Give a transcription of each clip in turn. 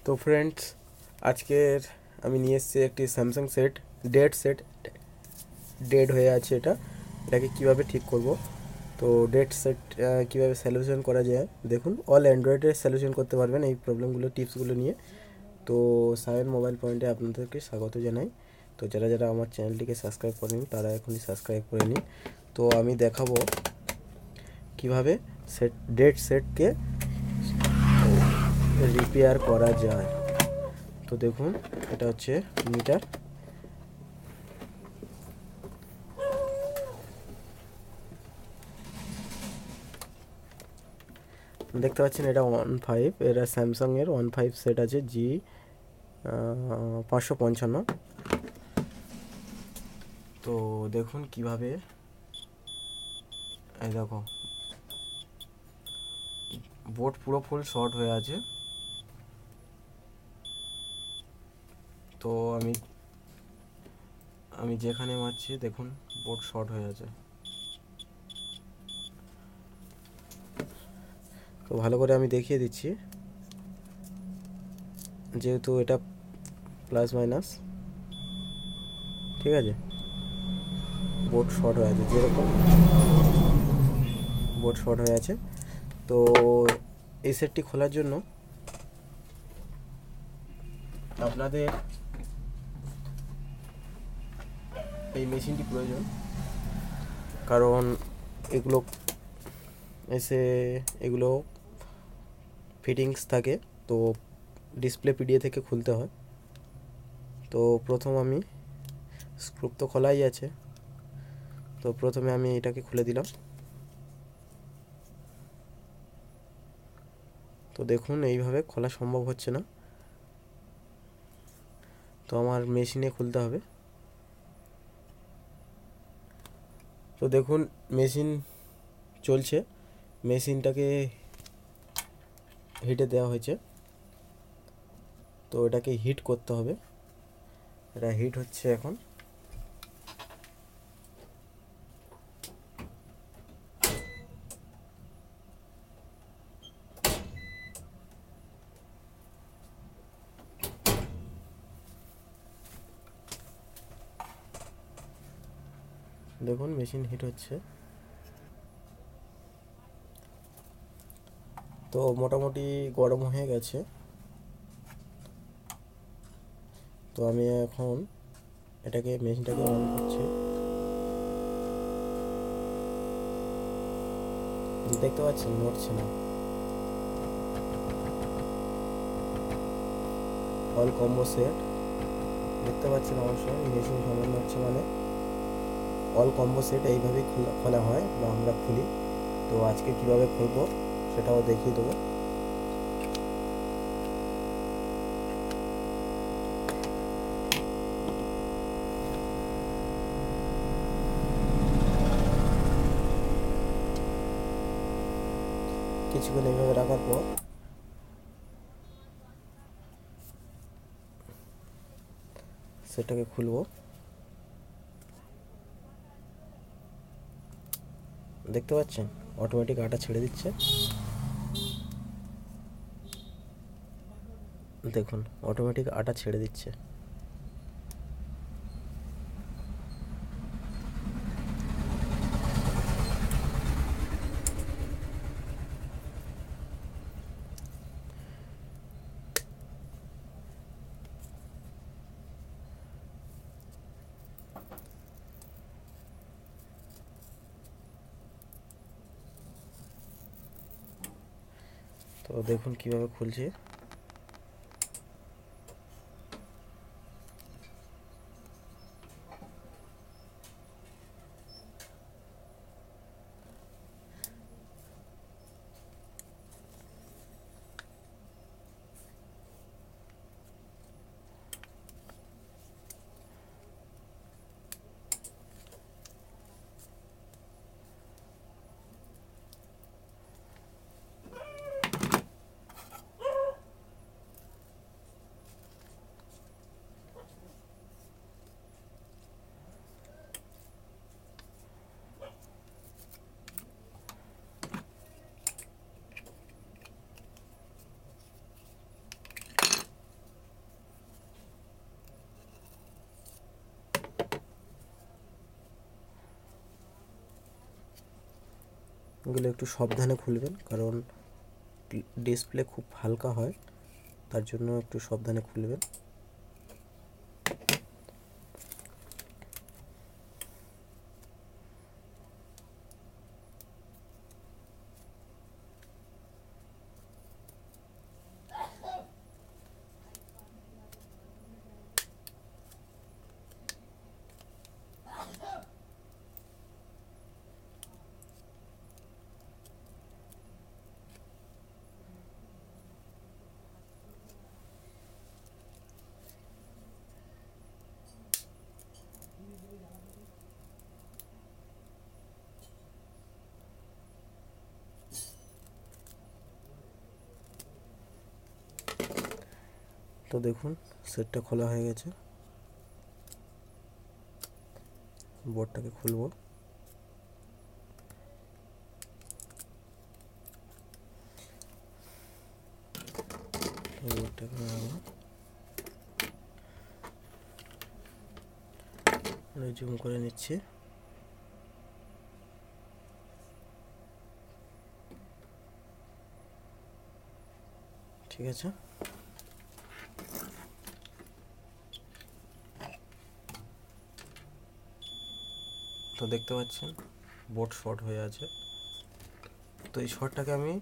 তো ফ্রেন্ডস, আজকের আমি নিয়ে এসেছি একটি স্যামসাং সেট, ডেড হয়ে আছে। এটাকে কিভাবে ঠিক করব। তো ডেড সেট কীভাবে সলিউশন করা যায় দেখুন। অল অ্যান্ড্রয়েডের সলিউশন করতে পারবেন এই প্রবলেমগুলো, টিপসগুলো নিয়ে। তো সায়ন মোবাইল পয়েন্টে আপনাদেরকে স্বাগত জানাই। তো যারা যারা আমার চ্যানেলটিকে সাবস্ক্রাইব করেনি তারা এখনই সাবস্ক্রাইব করে নিন। তো আমি দেখাবো কিভাবে ডেড সেটকে রিপেয়ার করা যায়। তো দেখুন, এটা হচ্ছে মিটার। দেখতে পাচ্ছেন এটা 1.5, এটা স্যামসাংয়ের 1.5 সেট আছে, G550। তো দেখুন কিভাবে, এই দেখো বোর্ড পুরো ফুল শর্ট হয়ে আছে। তো আমি যেখানে মারছি দেখুন বোর্ড শর্ট হয়ে আছে। তো ভালো করে আমি দেখিয়ে দিচ্ছি, যেহেতু এটা প্লাস মাইনাস, ঠিক আছে। বোর্ড শর্ট হয়ে আছে, যেরকম বোর্ড শর্ট হয়ে আছে। তো এই সেটটি খোলার জন্য আপনাদের এই মেশিনটি প্রয়োজন, কারণ এগুলো ফিটিংস থাকে। তো ডিসপ্লে পিডিএ থেকে খুলতে হয়। তো প্রথম আমি স্ক্রু তো খোলাই আছে, তো প্রথমে আমি এটাকে খুলে দিলাম। তো দেখুন এইভাবে খোলা সম্ভব হচ্ছে না, তো আমার মেশিনে খুলতে হবে। তো দেখুন মেশিন চলছে, মেশিনটাকে হিটে দেওয়া হয়েছে। তো এটাকে হিট করতে হবে, এটা হিট হচ্ছে এখন। দেখুন মেশিন হিট হচ্ছে। তো মোটামুটি গরম হয়ে গেছে। তো আমি এখন মেশিনটাকে অন করছি। দেখতে পাচ্ছেন নড়ছে না। অল কম্বো সেট দেখতে পাচ্ছেন অবশ্যই, মেশিন সামান্য হচ্ছে মানে অল কম্বো সেট এইভাবেই খোলা হয় বা আমরা খুলি। তো আজকে কিভাবে খুলবো সেটাও দেখিয়ে দেবো। কিছুক্ষণ এইভাবে রাখার পর সেটাকে খুলবো। দেখতে পাচ্ছেন অটোমেটিক আটা ছেড়ে দিচ্ছে। দেখুন অটোমেটিক আটা ছেড়ে দিচ্ছে। তো দেখুন কিভাবে খুলছে। এগুলো একটু সাবধানে খুলবেন, কারণ ডিসপ্লে খুব হালকা হয়, তার জন্য একটু সাবধানে খুলবেন। তো দেখুন সেটটা খোলা হয়ে গেছে। বোর্ডটাকে খুলবো। বোর্ডটাকে জুম করে নিচ্ছি। ঠিক আছে, তো দেখতে পাচ্ছেন বোর্ড শর্ট হয়ে আছে। তো এই শর্টটাকে আমি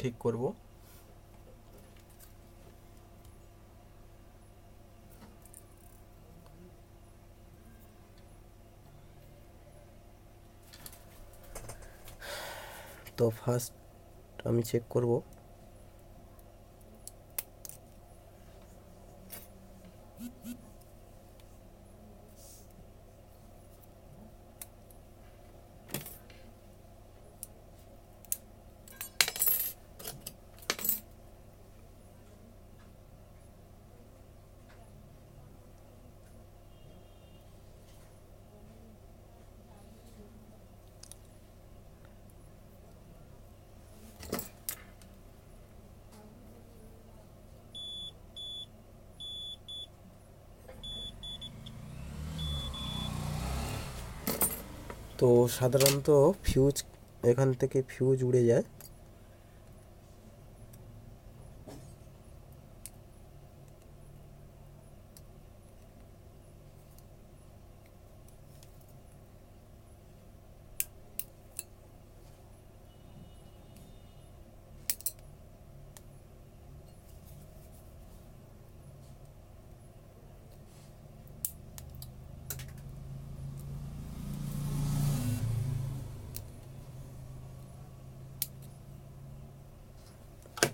ঠিক করব। তো ফার্স্ট আমি চেক করব তো সাধারণত ফিউজ এখান থেকে ফিউজ উড়ে যায়।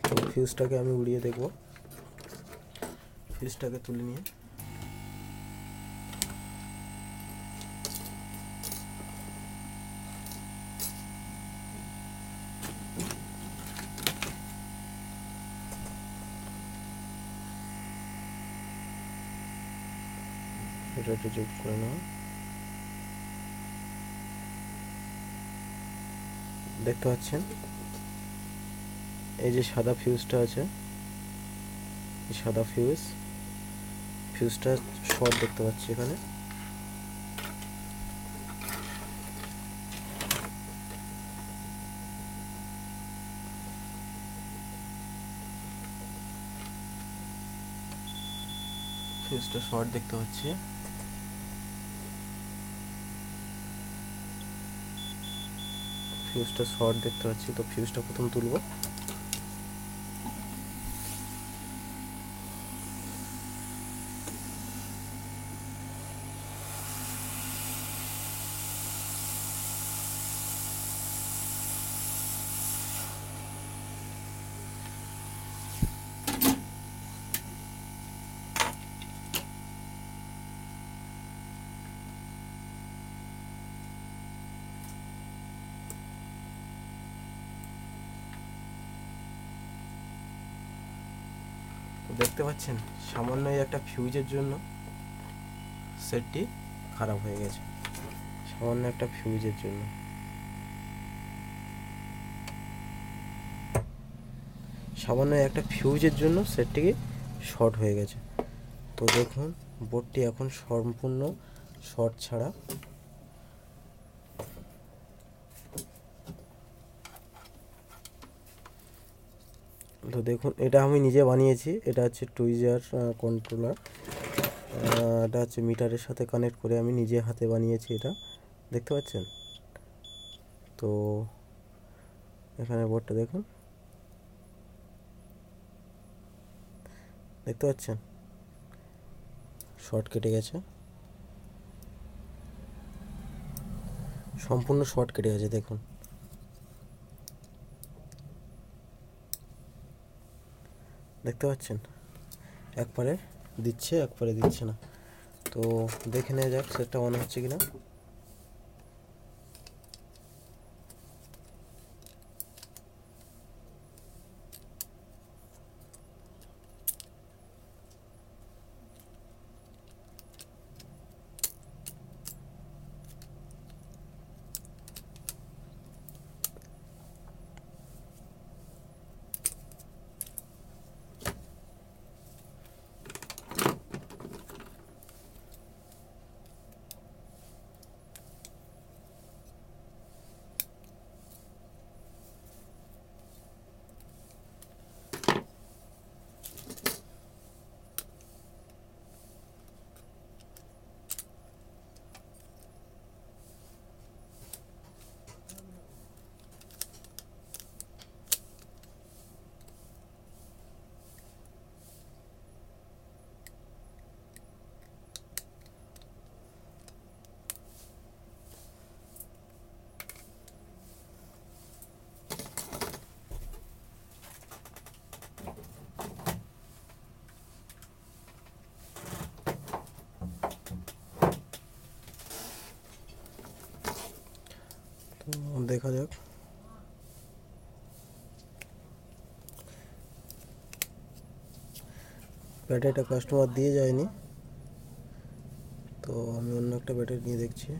তো ফিউজটাকে আমি উড়িয়ে দেখব। ফিউজটাকে তুলে নিয়ে এটা একটু যোগ করে নেওয়া। দেখতে পাচ্ছেন এই যে সাদা ফিউজটা আছে, এই সাদা ফিউজটা শর্ট দেখতে পাচ্ছি এখানে। ফিউজটা শর্ট দেখতে পাচ্ছি। তো ফিউজটা প্রথম তুলব। তো দেখতে পাচ্ছেন সামান্য একটা ফিউজের জন্য সেটটি খারাপ হয়ে গেছে। সামান্য একটা ফিউজের জন্য সেটটি শর্ট হয়ে গেছে। তো দেখুন বোর্ডটি এখন সম্পূর্ণ শর্ট ছাড়া। তো দেখুন এটা আমি নিজে বানিয়েছি। এটা হচ্ছে টুইজার কন্ট্রোলার। এটা হচ্ছে মিটারের সাথে কানেক্ট করে আমি নিজে হাতে বানিয়েছি। এটা দেখতে পাচ্ছেন। তো এখানে বোর্ডটা দেখুন, দেখতে পাচ্ছেন শর্ট কেটে গেছে, সম্পূর্ণ শর্ট কেটে গেছে। দেখুন দেখতে পাচ্ছেন, একবারে দিচ্ছে একবারে দিচ্ছে না। তো দেখে নেওয়া যাক সেটটা অন হচ্ছে কিনা। তো দেখা যাক। ব্যাটারিটা কাস্টমার দিয়ে যায়নি, তো আমি অন্য একটা ব্যাটারি নিয়ে দেখছি।